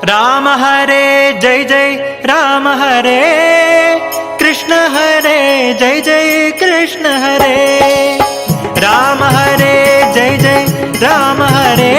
ರಾಮ ಹರೇ ಜೈ ಜೈ ರಾಮ ಹರೇ, ಕೃಷ್ಣ ಹರೇ ಜೈ ಜೈ ಕೃಷ್ಣ ಹರೇ. ರಾಮ ಹರೇ ಜೈ ಜೈ ರಾಮ ಹರೇ,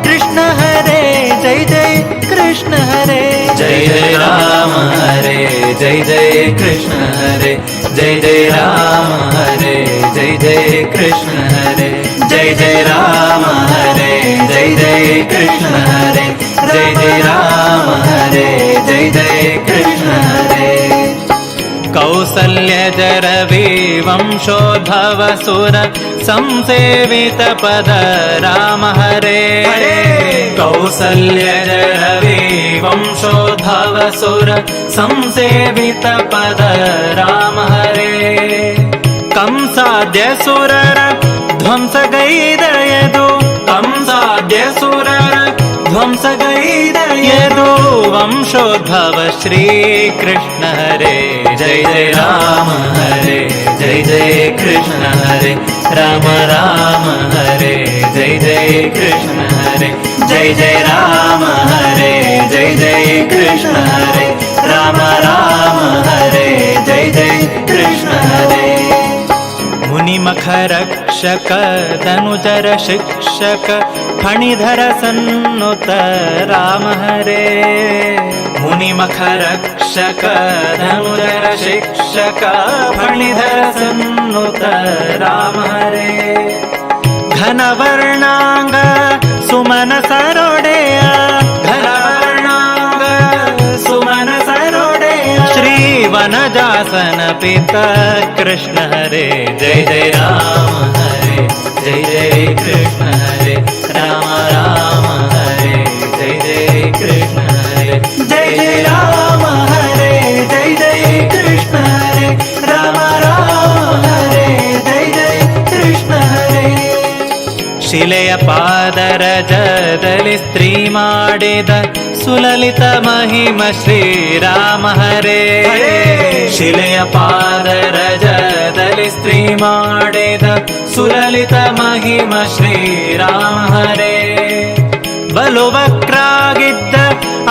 ಕೃಷ್ಣ ಹರೇ ಜೈ ಜೈ ಕೃಷ್ಣ ಹರೇ. ಜೈ ಜೈ ರಾಮ ಹರೇ ಜೈ ಜೈ ಕೃಷ್ಣ ಹರೇ, ಜೈ ಜೈ ರಾಮ ಹರೇ ಜೈ ಜೈ ಕೃಷ್ಣ ಹರೇ. ಜೈ ಜೈ ರಾಮ ಹರೇ ಜೈ ಜೈ ಕೃಷ್ಣ ಹರೇ, ಜೈ ಜೈ ರಾಮ ಹರೇ ಜೈ ಜೈ ಕೃಷ್ಣ ಹರೇ. ಕೌಸಲ್ಯಜರವಿ ವಂಶೋದ್ಭವ ಸುರ ಸಂಸೇವಿತ ಪದ ರಾಮ ಹರೇ. ಕೌಸಲ್ಯಜರವಿ ವಂಶೋದ್ಭವ ಸುರ ಸಂಸೇವಿತ ಪದ ರಾಮ ಹರೇ. ಕಂಸಾದ್ಯ ಸುರರ ಧ್ವಂಸಗೈದಯದು, ಕಂಸಾದ್ಯ ಸುರರ ಧ್ವಂಸಗೈದಯದು ವಂಶೋದ್ಭವ ಶ್ರೀ ಕೃಷ್ಣ ಹರೇ. ಜೈ ಜೈ ರಾಮ ಹರೇ ಜೈ ಜೈ ಕೃಷ್ಣ ಹರೇ, ರಾಮ ರಾಮ ಹರೇ ಜೈ ಜೈ ಕೃಷ್ಣ ಹರೇ. ಜೈ ಜೈ ರಾಮ ಹರೇ ಜೈ ಜೈ ಕೃಷ್ಣ ಹರೇ, ರಾಮ ರಾಮ ಹರೇ ಜೈ ಜೈ ಕೃಷ್ಣ ಹರೇ. ಮುನಿಮಖ ರಕ್ಷಕ ಧನುಜರ ಶಿಕ್ಷಕ ಫಣಿಧರ ಸನ್ನುತ ರಾಮ ಹರೇ. ಮುನಿಮಖ ರಕ್ಷಕ ಧನುಜರ ಶಿಕ್ಷಕ ಫಣಿಧರ ಸನ್ನುತ ರಾಮ ಹರೇ. ಘನವರ್ಣಾಂಗ ಸುಮನ ಸರೋಡೆಯ, ಘನವರ್ಣಾಂಗ ಸುಮನ ಸರೋಡೆಯ, ಶ್ರೀವನಜಾಸನ ಪಿತ ಕೃಷ್ಣ ಹರೇ. ಜೈ ಜೈ ರಾಮ ಹರೇ ಜೈ ಜೈ ಕೃಷ್ಣ ಹರೇ, ರಾಮ ರಾಮ ಹರೇ ಜೈ ಜೈ ಕೃಷ್ಣ ಹರೇ. ಜೈ ಜೈ ರಾಮ ಹರೇ ಜೈ ಜೈ ಕೃಷ್ಣ ಹರೇ, ರಾಮ ರಾಮ ಹರೇ ಜೈ ಜೈ ಕೃಷ್ಣ ಹರೇ. ಶಿಲೆಯ ಪಾದರಜದಲ್ಲಿ ಸ್ತ್ರೀ ಮಾಡಿದ ಸುಲಲಿತ ಮಹಿಮ ಶ್ರೀರಾಮ ಹರೇ. ಶಿಲೆಯ ಪಾದರಜದಲ್ಲಿ ಸ್ತ್ರೀ ಮಾಡಿದ ಸುಲಲಿತ ಮಹಿಮ ಶ್ರೀರಾಮ ಹರೇ. ಬಲುವಕ್ರಾಗಿದ್ದ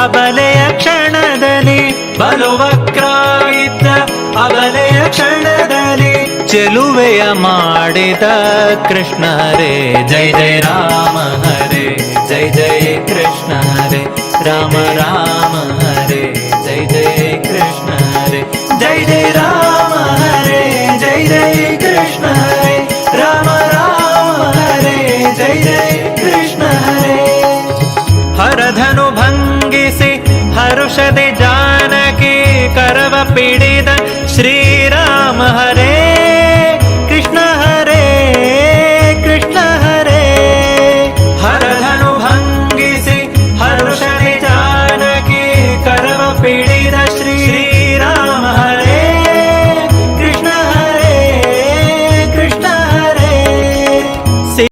ಅಬಲೆಯ ಕ್ಷಣದಲ್ಲಿ, ಬಲುವಕ್ರಾಗಿದ್ದ ಅಬಲೆಯ ಕ್ಷಣದಲ್ಲಿ ಚೆಲುವೆಯ ಮಾಡಿದ ಕೃಷ್ಣ ಹರೇ. ಜೈ ಜೈ ರಾಮ ಹರೇ ಜೈ ಜೈ ಕೃಷ್ಣ ಹರೇ, ರಾಮ ರಾಮ ಹರೇ ಜೈ ಜೈ ಕೃಷ್ಣ ಹರೇ. ಜೈ ಜೈ ರಾಮ ಹರೇ ಜೈ ಜೈ ಕೃಷ್ಣ ಹರೇ, ರಾಮ ರಾಮ ಹರೇ ಜೈ ಜೈ ಕೃಷ್ಣ ಹರೇ. ಹರಧನು ಭಂಗಿಸಿ ಹರುಷದೆ ಜಾನಕಿ ಕರವ ಪಿಡಿದ ಶ್ರೀರಾಮ ಹರೇ.